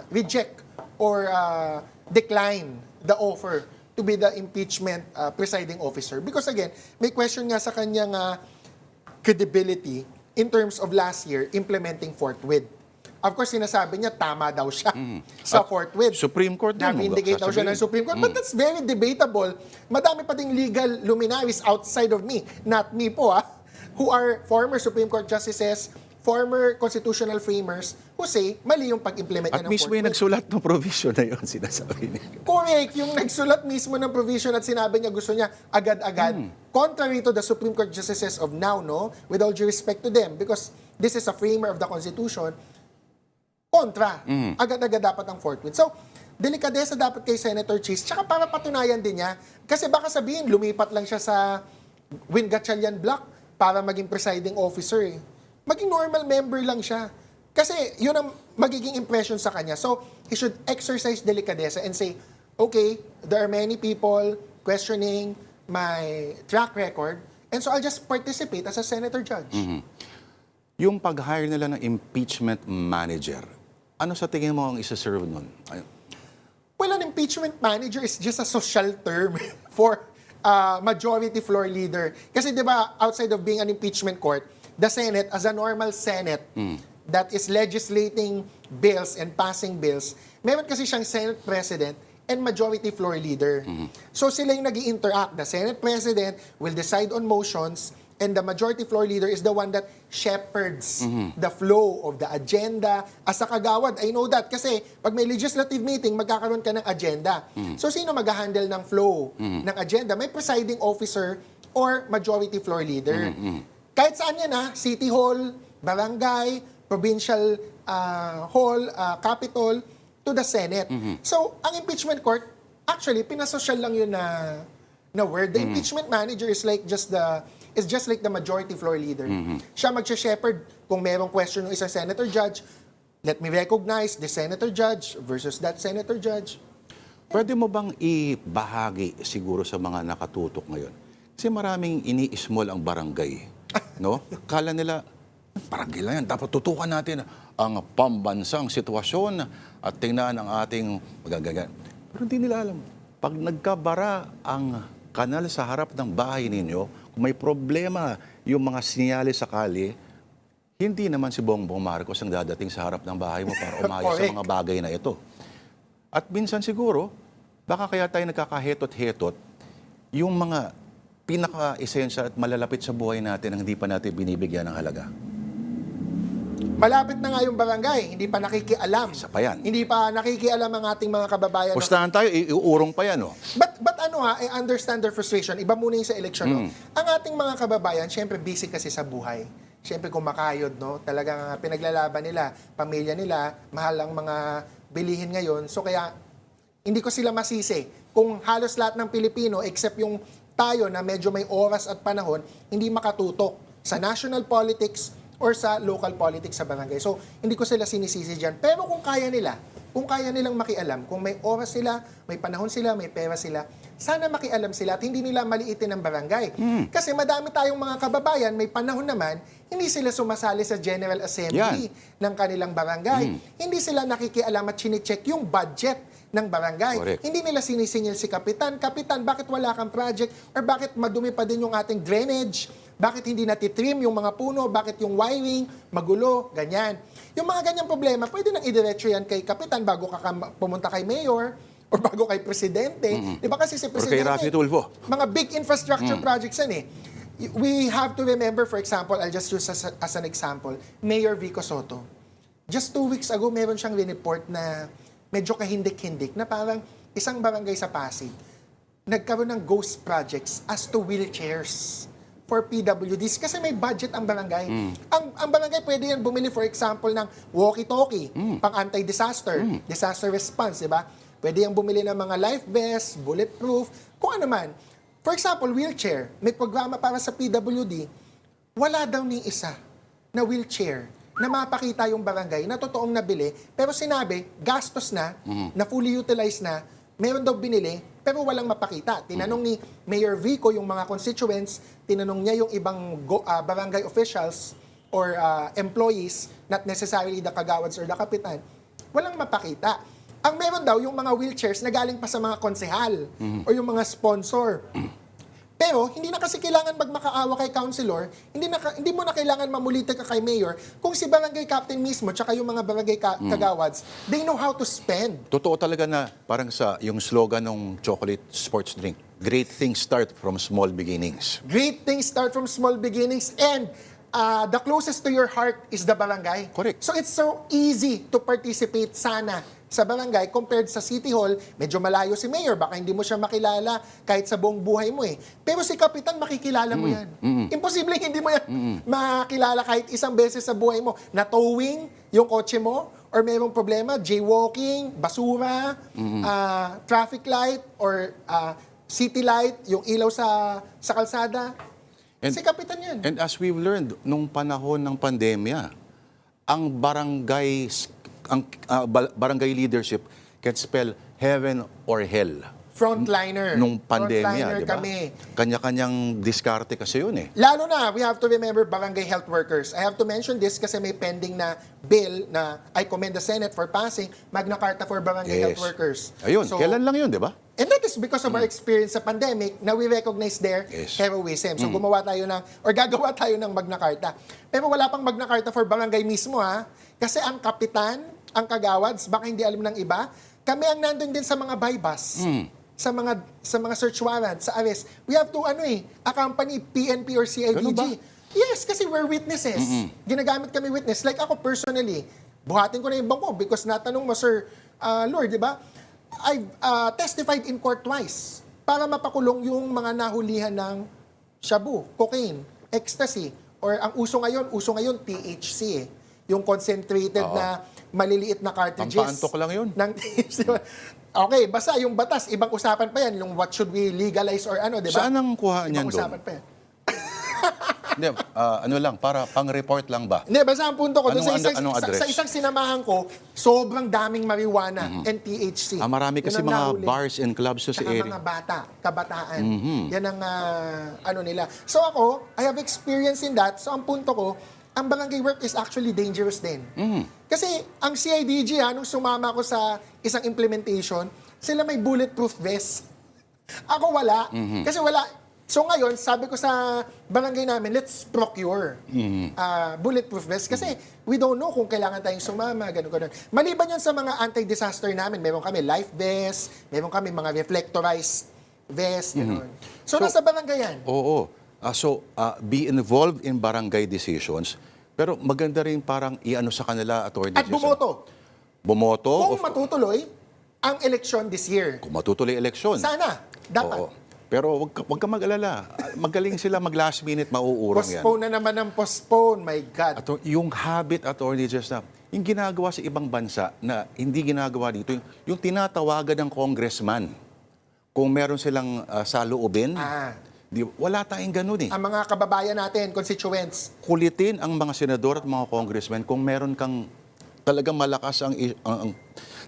reject or decline the offer to be the impeachment presiding officer. Because again, may question nga sa kanyang credibility in terms of last year implementing forthwith. Of course, sinasabi niya, tama daw siya sa forthwith. Supreme Court din. Na-vindicate daw siya ng Supreme Court. But that's very debatable. Madami pa ding legal luminaries outside of me, not me po, who are former Supreme Court justices, former constitutional framers who say mali yung pag-implement At niya ng mismo yung nagsulat ng provision na yun, sinasabi niya. Correct. Yung nagsulat mismo ng provision at sinabi niya gusto niya agad-agad. Contrary to the Supreme Court justices of now, with all due respect to them, because this is a framer of the Constitution, kontra. Agad-agad dapat ang forthwith. So, delikadesa dapat kay Senator Chis. Tsaka para patunayan din niya, kasi baka sabihin, lumipat lang siya sa Win Gatchalian block para maging presiding officer. Maging normal member lang siya. Kasi yun ang magiging impression sa kanya. So, he should exercise delicadeza and say, okay, there are many people questioning my track record, and so I'll just participate as a senator judge. Yung pag-hire nila ng impeachment manager, ano sa tingin mo ang isa-serve nun? Well, an impeachment manager is just a social term for majority floor leader. Kasi di ba, outside of being an impeachment court, the Senate, as a normal Senate that is legislating bills and passing bills, meron kasi siyang Senate President and majority floor leader. So sila yung nag-i-interact. The Senate President will decide on motions and the majority floor leader is the one that shepherds the flow of the agenda. As a kagawad, I know that kasi pag may legislative meeting, magkakaroon ka ng agenda. So sino mag-handle ng flow ng agenda? May presiding officer or majority floor leader. Kahit saan yan City Hall, barangay, provincial hall, capital, to the Senate. So, ang impeachment court, actually, pinasosyal lang yun na word. The impeachment manager is just like the majority floor leader. Siya magsha-shepherd kung merong question ng isang senator judge, let me recognize the senator judge versus that senator judge. Pwede mo bang ibahagi siguro sa mga nakatutok ngayon? Kasi maraming ini-small ang barangay. No? Kala nila, barangay lang yan. Dapat tutukan natin ang pambansang sitwasyon at tingnan ang ating magagagan. Pero hindi nila alam. Pag nagkabara ang kanal sa harap ng bahay ninyo, kung may problema yung mga sinyalis sa kalye, hindi naman si Bongbong Marcos ang dadating sa harap ng bahay mo para umayos sa mga bagay na ito. At minsan siguro, baka kaya tayo nagkakahetot-hetot yung mga pinaka-essential at malalapit sa buhay natin ang hindi pa natin binibigyan ng halaga. Malapit na nga yung barangay, hindi pa nakikialam. Isa pa yan. Hindi pa nakikialam ang ating mga kababayan. Pustahan tayo, iuurong pa yan, But I understand their frustration. Iba muna yung sa eleksyon, Ang ating mga kababayan, syempre busy kasi sa buhay. Syempre kumakayod, Talagang pinaglalaban nila, pamilya nila, mahal ang mga bilihin ngayon. So kaya, hindi ko sila masisi. Kung halos lahat ng Pilipino, except yung tayo na medyo may oras at panahon, hindi makatutok sa national politics or sa local politics sa barangay. So, hindi ko sila sinisisi dyan. Pero kung kaya nilang makialam, kung may oras sila, may panahon sila, may pera sila, sana makialam sila at hindi nila maliitin ang barangay. Kasi madami tayong mga kababayan, may panahon naman, hindi sila sumasali sa General Assembly ng kanilang barangay. Hindi sila nakikialam at chine-check yung budget ng barangay. Correct. Hindi nila sinisingil si Kapitan, Kapitan, bakit wala kang project? Or bakit madumi pa din yung ating drainage? Bakit hindi natitrim yung mga puno? Bakit yung wiring magulo? Ganyan. Yung mga ganyang problema, pwede nang idiretso yan kay Kapitan bago ka pumunta kay Mayor or bago kay Presidente. Di ba kasi si Or Presidente, kay Rafi Tulfo. mga big infrastructure projects yan We have to remember, for example, I'll just use as an example, Mayor Vico Soto. Just 2 weeks ago, meron siyang report na medyo kahindik-hindik na parang isang barangay sa Pasig nagkaroon ng ghost projects as to wheelchairs for PWDs kasi may budget ang barangay. Ang barangay pwede yan bumili, for example, ng walkie-talkie, pang anti-disaster, disaster response, di ba? Pwede yan bumili ng mga life vest, bulletproof, kung ano man. For example, wheelchair. May programa para sa PWD, wala daw ni isa na wheelchair na mapakita yung barangay na totoong nabili, pero sinabi, gastos na, na fully utilized na, meron daw binili, pero walang mapakita. Tinanong ni Mayor Vico yung mga constituents, tinanong niya yung ibang barangay officials or employees, not necessarily the kagawads or the kapitan, walang mapakita. Ang meron daw yung mga wheelchairs na galing pa sa mga konsehal o yung mga sponsor. Pero hindi na kasi kailangan magmakaawa kay councilor, hindi mo na kailangan mamulita ka kay mayor kung si barangay captain mismo tsaka yung mga barangay kagawads, they know how to spend. Totoo talaga na parang sa yung slogan ng chocolate sports drink, great things start from small beginnings. Great things start from small beginnings and the closest to your heart is the barangay. Correct. So it's so easy to participate sana sa barangay compared sa City Hall. Medyo malayo si Mayor, baka hindi mo siya makilala kahit sa buong buhay mo Pero si Kapitan, makikilala mo yan. Imposible hindi mo yan makilala kahit isang beses sa buhay mo. Na-towing yung kotse mo or mayroong problema, jaywalking, basura, traffic light or city light, yung ilaw sa kalsada. Si Kapitan yan. And as we've learned, nung panahon ng pandemya, ang barangay leadership can spell heaven or hell. Frontliner. Nung pandemya, Frontliner di ba? kami. Kanya-kanyang diskarte kasi yun Lalo na, we have to remember barangay health workers. I have to mention this kasi may pending na bill na I commend the Senate for passing, Magna Carta for Barangay Health Workers. Ayun, kailan lang yun, di ba? And that is because of our experience sa pandemic na we recognize their heroism. So gagawa tayo ng Magna Carta. Pero wala pang Magna Carta for barangay mismo Kasi ang kapitan, ang kagawads, baka hindi alam ng iba, kami ang nandun din sa mga bypass. Sa mga search warrant, sa arrest. We have to accompany PNP or CIDG. Ganun ba? Yes, kasi we're witnesses. Ginagamit kami witness. Like ako personally, buhatin ko na yung bangko because natanong mo, Sir Lord, di ba? I've testified in court twice para mapakulong yung mga nahulihan ng shabu, cocaine, ecstasy, or ang uso ngayon THC eh. Yung concentrated na maliliit na cartridges. Pampaantok lang yun. Ng THC. Okay, basta yung batas, ibang usapan pa yan. Yung what should we legalize or ano, di ba? Saan ang kuhaan Ibang yan doon? usapan pa yan. Hindi, ano lang, para pang-report lang ba? Hindi, basta ang punto ko, doon Anong address? sa isang sinamahan ko, sobrang daming marijuana and THC. Marami Yun kasi ang mga nahuli. bars and clubs sa Tsaka area. mga bata, kabataan. Yan ang ano nila. So ako, I have experience in that. So ang punto ko, ang barangay work is actually dangerous din. Kasi ang CIDG, nung sumama ko sa isang implementation, sila may bulletproof vest. Ako wala. Kasi wala. So ngayon, sabi ko sa barangay namin, let's procure bulletproof vest. Kasi we don't know kung kailangan tayong sumama, gano'n. Maliban yan sa mga anti-disaster namin, meron kami life vest, meron kami mga reflectorized vest, gano'n. So nasa barangay yan. Oo. Be involved in barangay decisions, pero maganda rin parang i-ano sa kanila, Attorney At Jason. bumoto. Bumoto? Kung matutuloy ang election this year. Kung matutuloy eleksyon. Sana. Dapat. Oo. Pero wag ka mag-alala. Magaling sila mag-last minute, mauurong yan. Postpone na naman ng postpone. My God. Yung habit, Attorney Jason, yung ginagawa sa ibang bansa na hindi ginagawa dito, yung tinatawagan ng congressman, kung meron silang saloobin, wala tayong ganun eh. Ang mga kababayan natin, constituents, Kulitin ang mga senador at mga congressmen kung meron kang talagang malakas ang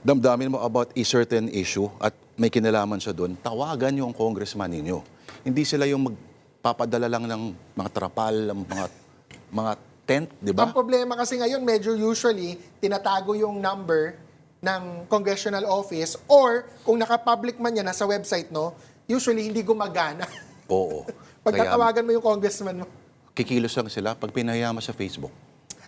damdamin mo about a certain issue at may kinalaman siya doon, tawagan yung congressman ninyo. Hindi sila yung magpapadala lang ng mga trapal, mga tent, di ba? Ang problema kasi ngayon, medyo usually, tinatago yung number ng congressional office or kung naka-public man yan, nasa website, no, usually hindi gumagana. Oo. Pag Kaya tatawagan mo yung congressman mo. kikilos lang sila pag pinahayama sa Facebook.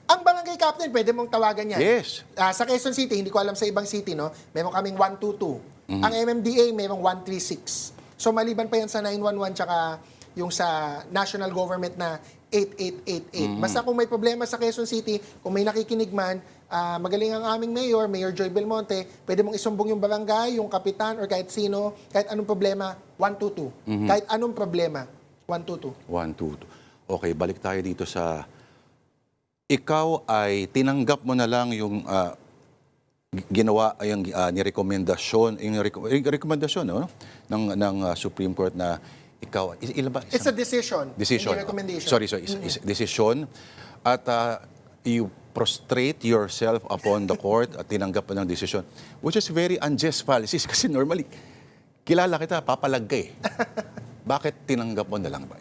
Ang barangay captain, pwede mong tawagan yan. Yes. Sa Quezon City, hindi ko alam sa ibang city, no, meron kaming 122. Ang MMDA, merong 136. So maliban pa yan sa 911 tsaka yung sa national government na 8888. Basta kung may problema sa Quezon City, kung may nakikinig man, magaling ang aming Mayor Joy Belmonte, pwede mong isumbong yung barangay, yung kapitan, or kahit sino, kahit anong problema, 122. Kahit anong problema, 122. 1, 2, 2. Okay, balik tayo dito sa... Ikaw ay tinanggap mo na lang yung ginawa yung nirekomendasyon, rekomendasyon no? ng Supreme Court na ikaw, ilan ba? It's a decision. Decision. Hindi recommendation. Sorry. Is decision. At you prostrate yourself upon the court at tinanggap mo ng decision, which is very unjust policies kasi normally, kilala kita, papalag ka eh. Bakit tinanggap mo na lang ba?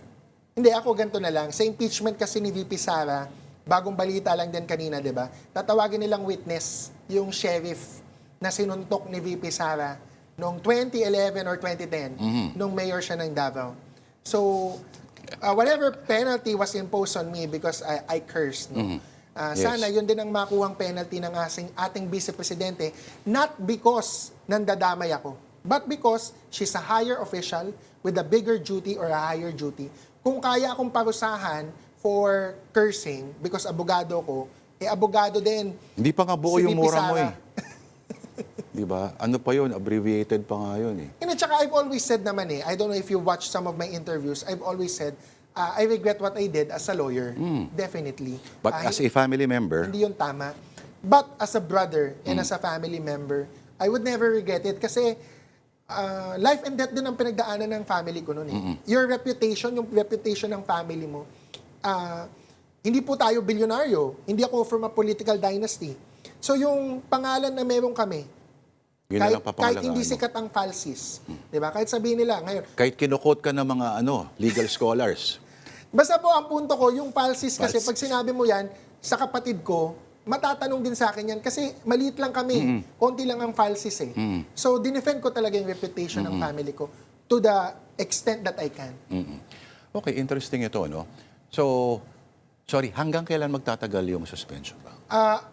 Hindi, ako ganito na lang. Sa impeachment kasi ni VP Sara, bagong balita lang din kanina, di ba? Tatawagin nilang witness, yung sheriff na sinuntok ni VP Sara noong 2011 or 2010, nung mayor siya ng Davao. So, whatever penalty was imposed on me because I cursed, no? Yes. Sana yun din ang makuhang penalty ng ating vice-presidente, not because nandadamay ako, but because she's a higher official with a bigger duty or a higher duty. Kung kaya akong parusahan for cursing, because abogado ko, abogado din. Hindi pa nga buo Si yung VP mura mo Sara. eh. Di ba? Ano pa yun? Abbreviated pa nga yun eh. And at saka I've always said naman I don't know if you watch some of my interviews, I've always said, I regret what I did as a lawyer. Definitely. But as a family member, Hindi yun tama. But as a brother and as a family member, I would never regret it kasi life and death din ang pinagdaanan ng family ko noon eh. Your reputation, yung reputation ng family mo, hindi po tayo bilyonaryo. Hindi ako from a political dynasty. So yung pangalan na meron kami, yun na lang kahit papangalagaan hindi mo. sikat ang falsis, di ba? Kahit sabihin nila, ngayon, Kahit kinukot ka ng mga legal scholars. basta po ang punto ko, yung falsis kasi pag sinabi mo yan sa kapatid ko, matatanong din sa akin yan kasi maliit lang kami. Konti lang ang falsis eh. So, dinefend ko talaga yung reputation ng family ko to the extent that I can. Okay, interesting ito, no? So, sorry, hanggang kailan magtatagal yung suspension ba?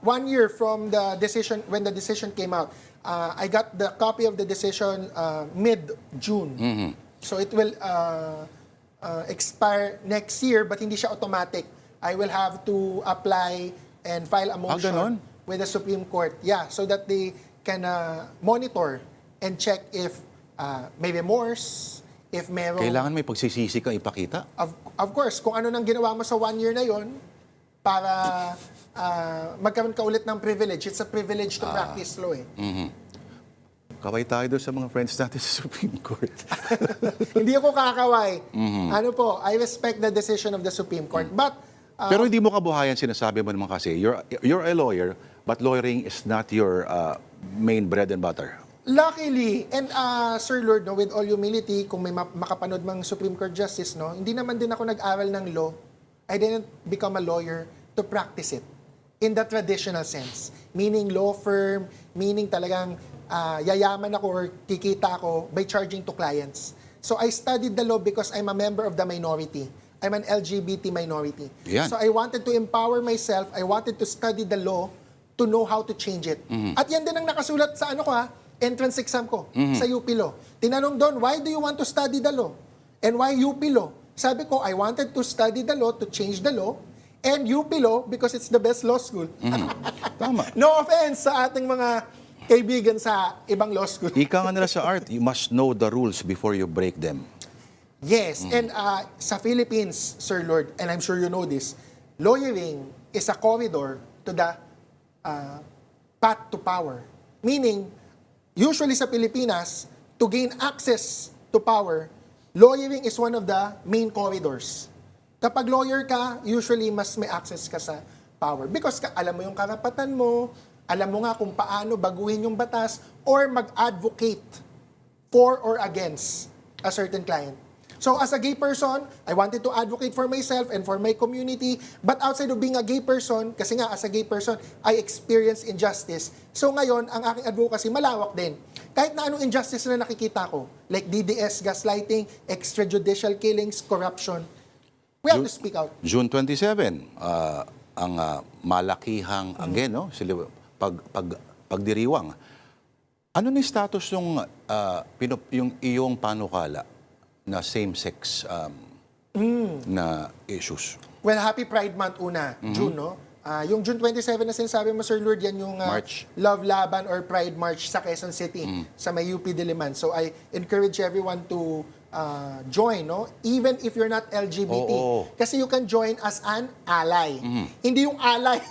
1 year from the decision, when the decision came out, I got the copy of the decision mid-June. So it will expire next year, but hindi siya automatic. I will have to apply and file a ganon? motion with the Supreme Court. Yeah, so that they can monitor and check if may remorse, if merong... Kailangan may pagsisisi kang ipakita. Of course, kung ano nang ginawa mo sa 1 year na yon para magkaroon ka ulit ng privilege. It's a privilege to practice law eh. Kaway tayo doon sa mga friends natin sa Supreme Court. Hindi ako kakaway. Ano po, I respect the decision of the Supreme Court. But, Pero hindi mo kabuhayan, sinasabi mo naman kasi, you're a lawyer, but lawyering is not your main bread and butter. luckily, and Sir Lord, no, with all humility, kung may makapanood mang Supreme Court Justice, no, hindi naman din ako nag-aral ng law. I didn't become a lawyer to practice it in the traditional sense. Meaning law firm, meaning talagang yayaman ako or kikita ako by charging to clients. So I studied the law because I'm a member of the minority. I'm an LGBT minority. Yan. So I wanted to empower myself. I wanted to study the law to know how to change it. At yan din ang nakasulat sa entrance exam ko sa UP Law. Tinanong doon, why do you want to study the law? And why UP Law? Sabi ko, I wanted to study the law to change the law, and UP Law because it's the best law school. Tama. No offense sa ating mga kaibigan sa ibang law school. Ika nga nila sa art, you must know the rules before you break them. Yes, and sa Philippines, Sir Lord, and I'm sure you know this, lawyering is a corridor to the path to power. Meaning, usually sa Pilipinas, to gain access to power, lawyering is one of the main corridors. Kapag lawyer ka, usually mas may access ka sa power. Because alam mo yung karapatan mo, alam mo nga kung paano baguhin yung batas, or mag-advocate for or against a certain client. So as a gay person, I wanted to advocate for myself and for my community. But outside of being a gay person, kasi nga as a gay person, I experience injustice. So ngayon, ang aking advocacy malawak din. Kahit na anong injustice na nakikita ko, like DDS, gaslighting, extrajudicial killings, corruption, we have to speak out. June 27, ang malakihang, again, no? Pagdiriwang. Ano ni status yung iyong panukala na same-sex na issues? Well, happy Pride Month una, June, no? Yung June 27 na sinasabi mo, Sir Lord, yan yung March. Love Laban or Pride March sa Quezon City, sa may UP Diliman. So I encourage everyone to join, no? Even if you're not LGBT. Oo. Kasi you can join as an ally. Hindi yung ally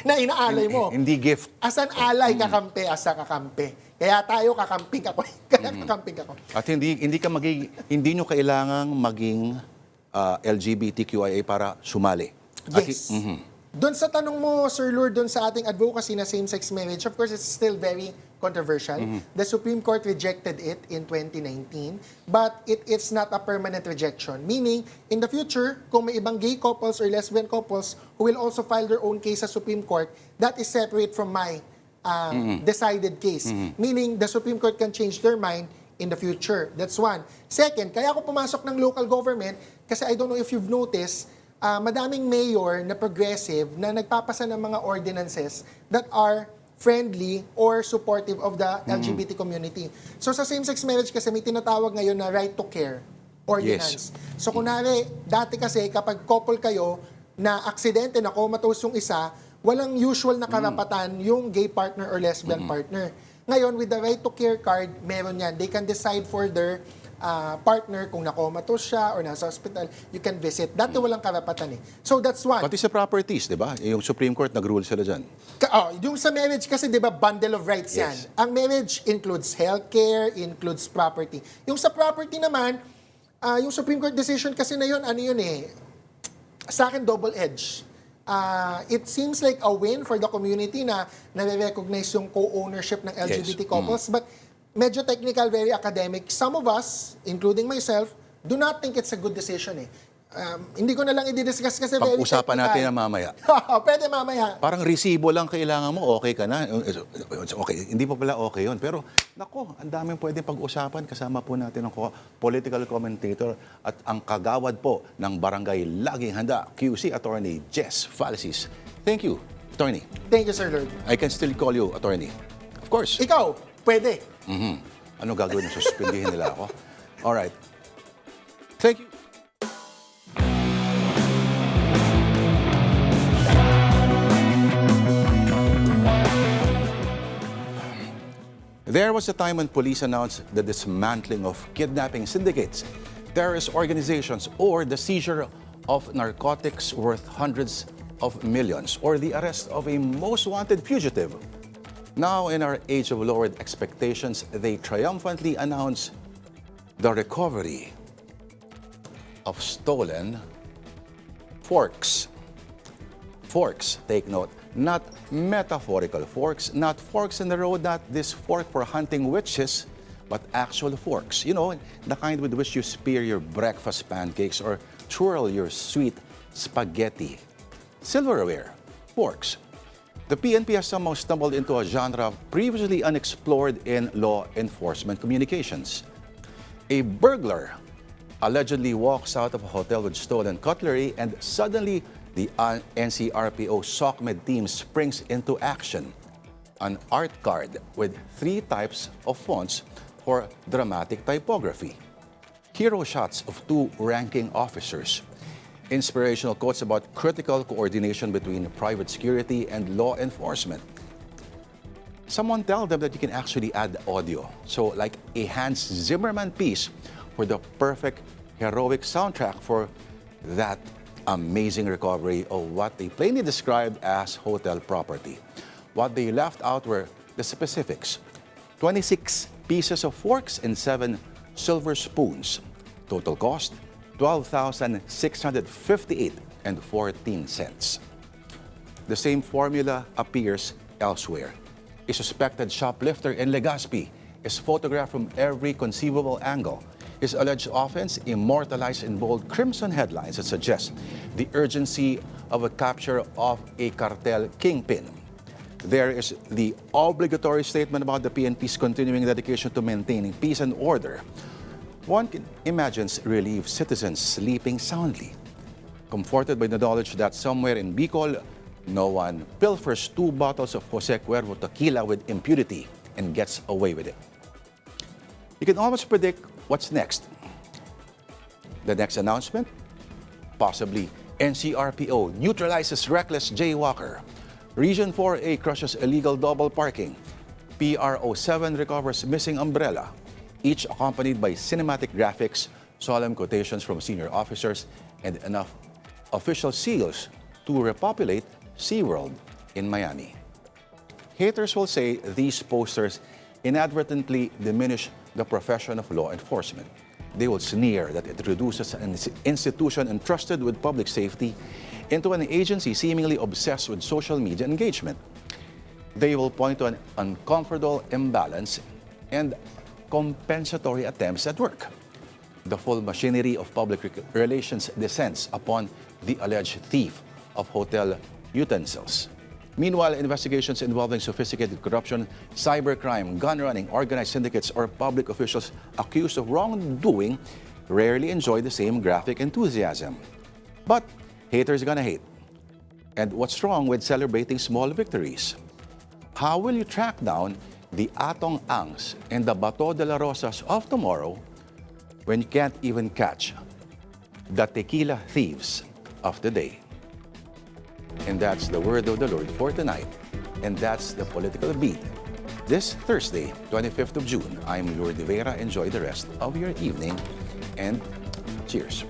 na inaalay mo. Hindi gift. As an ally, kakampi, as a kakampi. Kaya tayo kakamping ako. Kaya kakamping ako. At hindi nyo kailangang maging LGBTQIA para sumali. Yes. Doon sa tanong mo, Sir Lord, doon sa ating advocacy na same-sex marriage, of course, it's still very controversial. The Supreme Court rejected it in 2019, but it's not a permanent rejection. Meaning, in the future, kung may ibang gay couples or lesbian couples who will also file their own case sa Supreme Court, that is separate from my decided case. Meaning, the Supreme Court can change their mind in the future. That's one. Second, kaya ako pumasok ng local government kasi I don't know if you've noticed, madaming mayor na progressive na nagpapasa ng mga ordinances that are friendly or supportive of the LGBT community. So sa same-sex marriage kasi may tinatawag ngayon na right to care ordinance. So kunwari, dati kasi kapag couple kayo na aksidente na comatose yung isa, walang usual na karapatan yung gay partner or lesbian partner. Ngayon, with the right to care card, meron yan. They can decide for their partner kung na-comatose siya or nasa hospital, you can visit. Dati walang karapatan eh. So that's one. Pati sa properties, di ba? Yung Supreme Court nag-rule sila dyan. Yung sa marriage kasi, di ba, bundle of rights yan. Yes. Ang marriage includes healthcare, includes property. Yung sa property naman, yung Supreme Court decision kasi na yun, ano yun eh, sa akin double-edged. It seems like a win for the community na nare-recognize yung co-ownership ng LGBT couples, but medyo technical, very academic. Some of us, including myself, do not think it's a good decision eh. Hindi ko na lang i-discuss kasi very technical. Pag-usapan natin na mamaya. Pwede mamaya. Parang resibo lang kailangan mo, okay ka na. Okay, hindi pa pala okay yun. Pero, nako, ang daming pwedeng pag-usapan. Kasama po natin ang political commentator at ang kagawad po ng Barangay Laging Handa, QC Attorney Jess Falacis. Thank you, Attorney. Thank you, Sir Lord. I can still call you Attorney. Of course. Ikaw, pwede. Ano gagawin? Suspindihin nila ako? Alright. Thank you. There was a time when police announced the dismantling of kidnapping syndicates, terrorist organizations, or the seizure of narcotics worth hundreds of millions, or the arrest of a most wanted fugitive. Now, in our age of lowered expectations, they triumphantly announce the recovery of stolen forks. Forks, take note, not metaphorical forks, not forks in the road, not this fork for hunting witches, but actual forks. You know, the kind with which you spear your breakfast pancakes or twirl your sweet spaghetti. Silverware, forks. The PNP has somehow stumbled into a genre previously unexplored in law enforcement communications. A burglar allegedly walks out of a hotel with stolen cutlery, and suddenly the NCRPO SOCMED team springs into action. An art card with 3 types of fonts for dramatic typography. Hero shots of 2 ranking officers. Inspirational quotes about critical coordination between private security and law enforcement. Someone tell them that you can actually add audio. So like a Hans Zimmerman piece for the perfect heroic soundtrack for that amazing recovery of what they plainly described as hotel property. What they left out were the specifics. 26 pieces of forks and 7 silver spoons. Total cost, $12,658.14. The same formula appears elsewhere. A suspected shoplifter in Legazpi is photographed from every conceivable angle. His alleged offense immortalized in bold crimson headlines that suggest the urgency of a capture of a cartel kingpin. There is the obligatory statement about the PNP's continuing dedication to maintaining peace and order. One imagines relieved citizens sleeping soundly, comforted by the knowledge that somewhere in Bicol, no one pilfers 2 bottles of Jose Cuervo tequila with impunity and gets away with it. You can almost predict what's next. The next announcement? Possibly NCRPO neutralizes reckless jaywalker. Region 4A crushes illegal double parking. PRO7 recovers missing umbrella. Each accompanied by cinematic graphics, solemn quotations from senior officers, and enough official seals to repopulate SeaWorld in Miami. Haters will say these posters inadvertently diminish the profession of law enforcement. They will sneer that it reduces an institution entrusted with public safety into an agency seemingly obsessed with social media engagement. They will point to an uncomfortable imbalance and compensatory attempts at work. The full machinery of public relations descends upon the alleged thief of hotel utensils. Meanwhile, investigations involving sophisticated corruption, cybercrime, gun running, organized syndicates, or public officials accused of wrongdoing rarely enjoy the same graphic enthusiasm. But haters gonna hate. And what's wrong with celebrating small victories? How will you track down the Atong Angs and the Bato de la Rosas of tomorrow when you can't even catch the tequila thieves of the day? And that's the word of the Lord for tonight. And that's the political beat. This Thursday, 25th of June, I'm Lourdes Vera. Enjoy the rest of your evening and cheers.